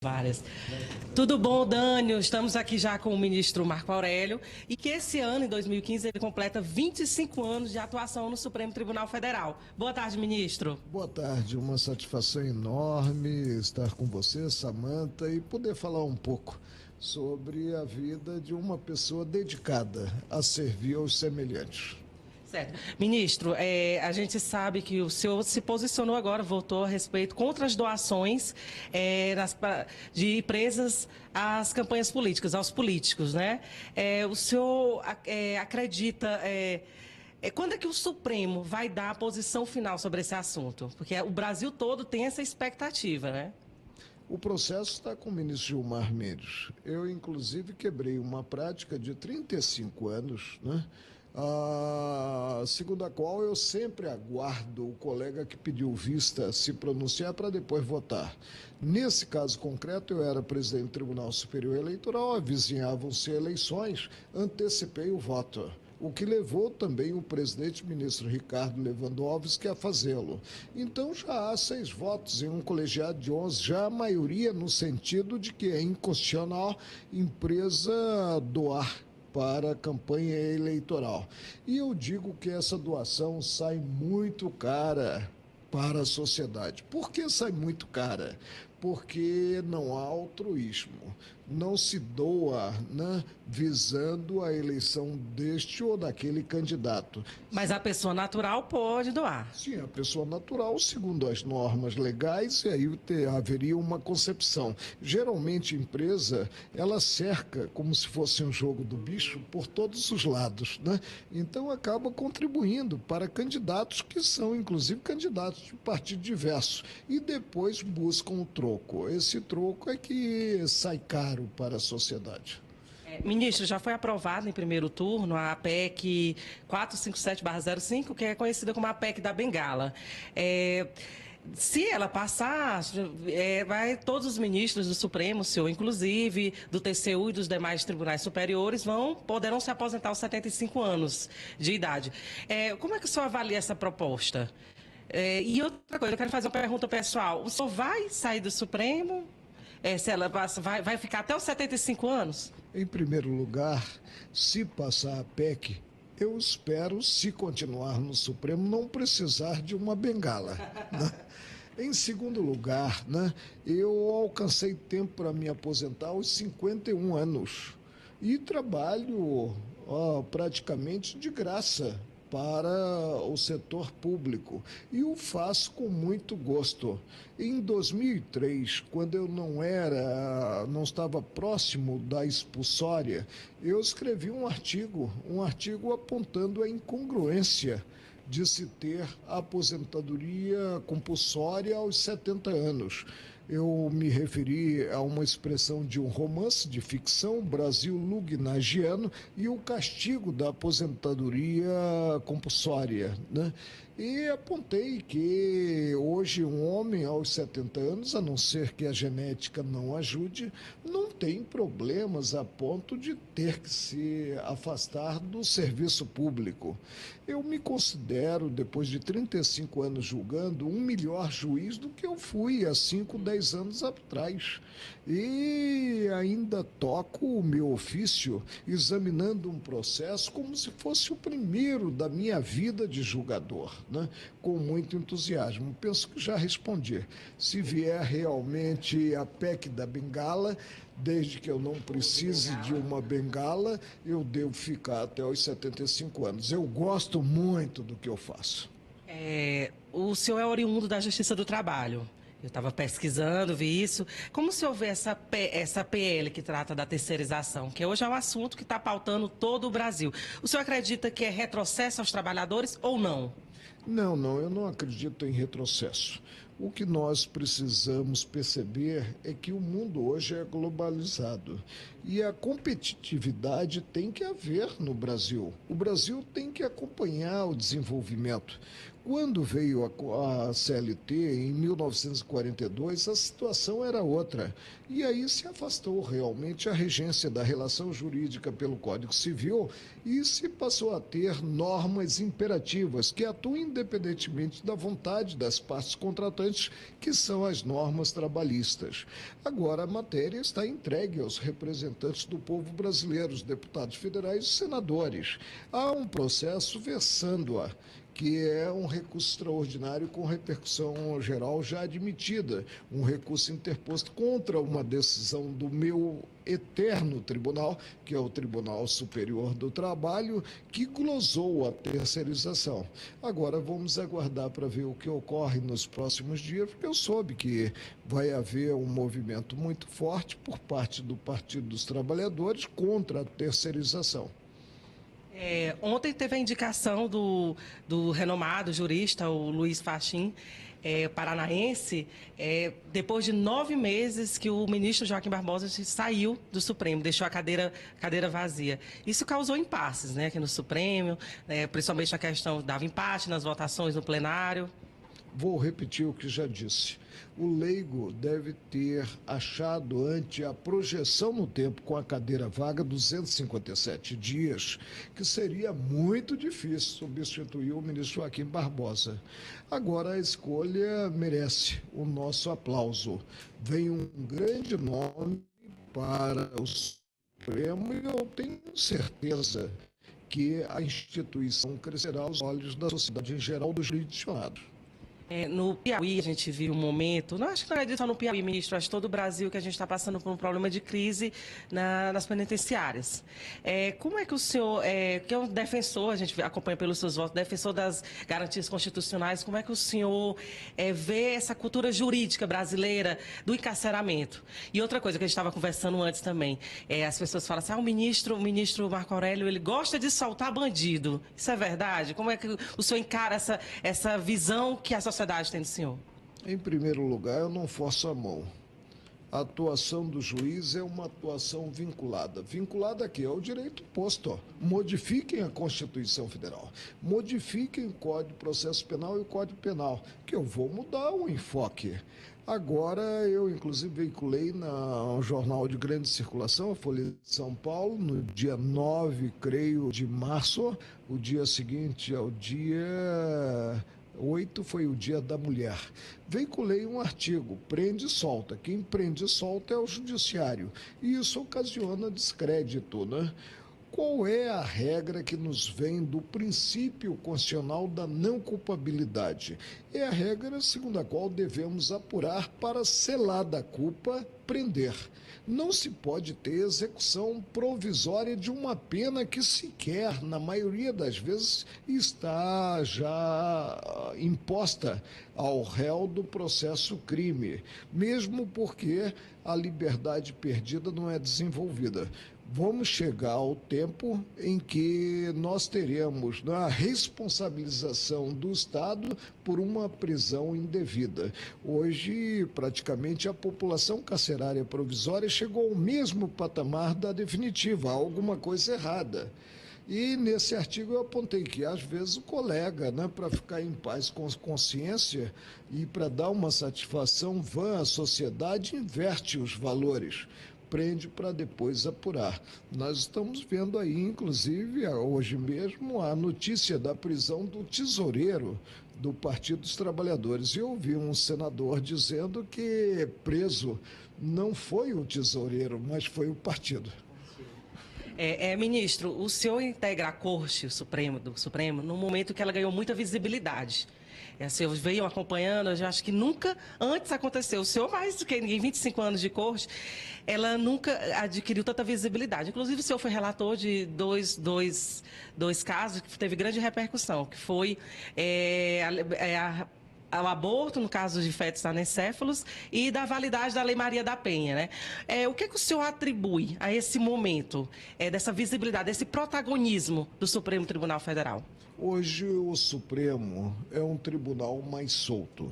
Várias. Tudo bom, Dânio? Estamos aqui já com o ministro Marco Aurélio e que esse ano, em 2015, ele completa 25 anos de atuação no Supremo Tribunal Federal. Boa tarde, ministro. Boa tarde, uma satisfação enorme estar com você, Samanta, e poder falar um pouco sobre a vida de uma pessoa dedicada a servir aos semelhantes. Certo. Ministro, a gente sabe que o senhor se posicionou agora, votou a respeito contra as doações de empresas às campanhas políticas, aos políticos, né? O senhor acredita... quando é que o Supremo vai dar a posição final sobre esse assunto? Porque o Brasil todo tem essa expectativa, né? O processo está com o ministro Gilmar Mendes. Eu, inclusive, quebrei uma prática de 35 anos, né? Segundo a qual eu sempre aguardo o colega que pediu vista se pronunciar para depois votar. Nesse caso concreto, eu era presidente do Tribunal Superior Eleitoral, avizinhavam-se eleições, antecipei o voto, o que levou também o presidente ministro Ricardo Lewandowski a fazê-lo. Então já há 6 votos em um colegiado de 11, já a maioria no sentido de que é inconstitucional empresa doar para a campanha eleitoral. E eu digo que essa doação sai muito cara para a sociedade. Por que sai muito cara? Porque não há altruísmo. Não se doa, né, visando a eleição deste ou daquele candidato. Mas a pessoa natural pode doar. Sim, a pessoa natural, segundo as normas legais, e aí haveria uma concepção. Geralmente, a empresa, ela cerca, como se fosse um jogo do bicho, por todos os lados, né? Então, acaba contribuindo para candidatos que são, inclusive, candidatos de partido diverso. E depois buscam o troco. Esse troco é que sai caro para a sociedade. Ministro, já foi aprovada em primeiro turno a PEC 457/05, que é conhecida como a PEC da Bengala. Se ela passar, todos os ministros do Supremo, o senhor inclusive, do TCU e dos demais tribunais superiores, poderão se aposentar aos 75 anos de idade. Como é que o senhor avalia essa proposta? E outra coisa, eu quero fazer uma pergunta pessoal. O senhor vai sair do Supremo? Se ela vai ficar até os 75 anos? Em primeiro lugar, se passar a PEC, eu espero, se continuar no Supremo, não precisar de uma bengala, né? Em segundo lugar, né, eu alcancei tempo para me aposentar aos 51 anos e trabalho praticamente de graça para o setor público e o faço com muito gosto. Em 2003, quando eu não estava próximo da expulsória, eu escrevi um artigo apontando a incongruência de se ter aposentadoria compulsória aos 70 anos. Eu me referi a uma expressão de um romance de ficção, Brasil Lugnagiano, e o castigo da aposentadoria compulsória, né? E apontei que hoje um homem aos 70 anos, a não ser que a genética não ajude, não tem problemas a ponto de ter que se afastar do serviço público. Eu me considero, depois de 35 anos julgando, um melhor juiz do que eu fui há 5, 10 anos atrás. E ainda toco o meu ofício examinando um processo como se fosse o primeiro da minha vida de julgador, né? Com muito entusiasmo. Penso que já respondi. Se vier realmente a PEC da bengala, desde que eu não precise de uma bengala, eu devo ficar até os 75 anos. Eu gosto muito do que eu faço. O senhor é oriundo da Justiça do Trabalho. Eu estava pesquisando, vi isso. Como o senhor vê essa PL que trata da terceirização, que hoje é um assunto que está pautando todo o Brasil? O senhor acredita que é retrocesso aos trabalhadores ou não? Não, eu não acredito em retrocesso. O que nós precisamos perceber é que o mundo hoje é globalizado e a competitividade tem que haver no Brasil. O Brasil tem que acompanhar o desenvolvimento. Quando veio a CLT, em 1942, a situação era outra. E aí se afastou realmente a regência da relação jurídica pelo Código Civil e se passou a ter normas imperativas que atuam independentemente da vontade das partes contratantes, que são as normas trabalhistas. Agora, a matéria está entregue aos representantes do povo brasileiro, os deputados federais e senadores. Há um processo versando-a, que é um recurso extraordinário com repercussão geral já admitida, um recurso interposto contra uma decisão do meu eterno tribunal, que é o Tribunal Superior do Trabalho, que glosou a terceirização. Agora vamos aguardar para ver o que ocorre nos próximos dias, porque eu soube que vai haver um movimento muito forte por parte do Partido dos Trabalhadores contra a terceirização. Ontem teve a indicação do renomado jurista, o Luiz Fachin, paranaense, depois de 9 meses que o ministro Joaquim Barbosa saiu do Supremo, deixou a cadeira vazia. Isso causou impasses, né, aqui no Supremo, principalmente a questão dava empate nas votações no plenário. Vou repetir o que já disse. O leigo deve ter achado, ante a projeção no tempo com a cadeira vaga, 257 dias, que seria muito difícil substituir o ministro Joaquim Barbosa. Agora a escolha merece o nosso aplauso. Vem um grande nome para o Supremo e eu tenho certeza que a instituição crescerá aos olhos da sociedade em geral, dos jurisdicionados. No Piauí, a gente viu um momento, não acho que não é só no Piauí, ministro, acho que todo o Brasil que a gente está passando por um problema de crise nas penitenciárias. Como é que o senhor, que é um defensor, a gente acompanha pelos seus votos, defensor das garantias constitucionais, como é que o senhor vê essa cultura jurídica brasileira do encarceramento? E outra coisa que a gente estava conversando antes também, as pessoas falam assim, o ministro Marco Aurélio, ele gosta de soltar bandido. Isso é verdade? Como é que o senhor encara essa visão que a sociedade tem do senhor? Em primeiro lugar, eu não forço a mão. A atuação do juiz é uma atuação vinculada. Vinculada a quê? Ao direito posto. Ó. Modifiquem a Constituição Federal. Modifiquem o Código de Processo Penal e o Código Penal, que eu vou mudar o enfoque. Agora, eu inclusive veiculei no jornal de grande circulação, a Folha de São Paulo, no dia 9, creio, de março. O dia seguinte ao dia 8 foi o Dia da Mulher. Veiculei um artigo, prende e solta. Quem prende e solta é o judiciário. E isso ocasiona descrédito, né? Qual é a regra que nos vem do princípio constitucional da não culpabilidade? É a regra segundo a qual devemos apurar para, selada a culpa, prender. Não se pode ter execução provisória de uma pena que sequer, na maioria das vezes, está já imposta ao réu do processo crime, mesmo porque a liberdade perdida não é desenvolvida. Vamos chegar ao tempo em que nós teremos a responsabilização do Estado por uma prisão indevida. Hoje, praticamente, a população carcerária provisória chegou ao mesmo patamar da definitiva, há alguma coisa errada. E nesse artigo eu apontei que, às vezes, o colega, para ficar em paz com consciência e para dar uma satisfação vã à sociedade, inverte os valores. Prende para depois apurar. Nós estamos vendo aí, inclusive, hoje mesmo, a notícia da prisão do tesoureiro do Partido dos Trabalhadores. Eu ouvi um senador dizendo que preso não foi o tesoureiro, mas foi o partido. Ministro, o senhor integra a Corte do Supremo no momento que ela ganhou muita visibilidade. O senhor veio acompanhando, eu já acho que nunca antes aconteceu. O senhor, mais do que em 25 anos de corte, ela nunca adquiriu tanta visibilidade. Inclusive, o senhor foi relator de dois casos que teve grande repercussão, que foi ao aborto, no caso de fetos anencéfalos, e da validade da Lei Maria da Penha, né? O que o senhor atribui a esse momento, dessa visibilidade, desse protagonismo do Supremo Tribunal Federal? Hoje o Supremo é um tribunal mais solto.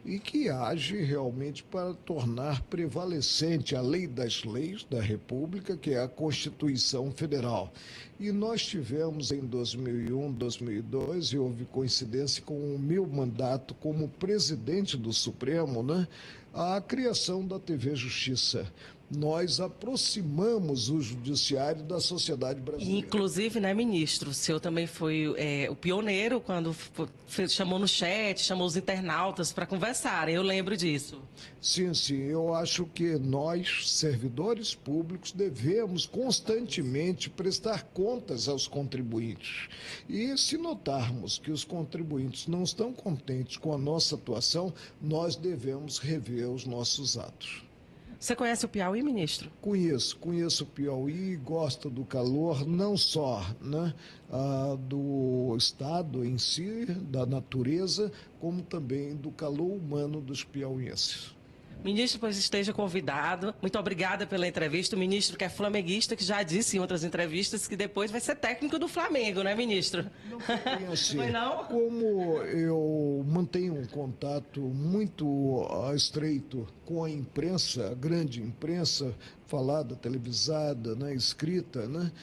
e que age realmente para tornar prevalecente a lei das leis da República, que é a Constituição Federal. E nós tivemos em 2001, 2002, e houve coincidência com o meu mandato como presidente do Supremo, né, a criação da TV Justiça. Nós aproximamos o judiciário da sociedade brasileira. Inclusive, né, ministro, o senhor também foi o pioneiro quando chamou no chat, chamou os internautas para conversarem, eu lembro disso. Sim, sim, eu acho que nós, servidores públicos, devemos constantemente prestar contas aos contribuintes. E se notarmos que os contribuintes não estão contentes com a nossa atuação, nós devemos rever os nossos atos. Você conhece o Piauí, ministro? Conheço o Piauí, gosto do calor, não só, né, do estado em si, da natureza, como também do calor humano dos piauienses. Ministro, pois esteja convidado. Muito obrigada pela entrevista. O ministro, que é flamenguista, que já disse em outras entrevistas que depois vai ser técnico do Flamengo, né, ministro? Não foi bem assim. Foi não? Como eu mantenho um contato muito estreito com a imprensa, a grande imprensa, falada, televisada, né, escrita, né,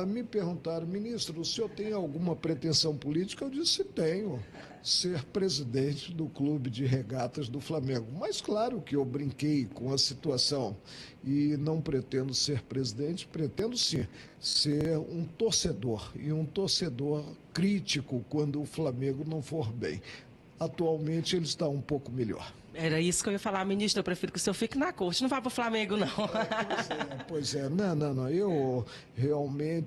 me perguntaram, ministro, o senhor tem alguma pretensão política? Eu disse, tenho. Ser presidente do clube de regatas do Flamengo. Mas claro que eu brinquei com a situação e não pretendo ser presidente, pretendo sim ser um torcedor, e um torcedor crítico quando o Flamengo não for bem. Atualmente ele está um pouco melhor. Era isso que eu ia falar, ministro, eu prefiro que o senhor fique na corte, não vá para o Flamengo, não. Pois é, não, eu realmente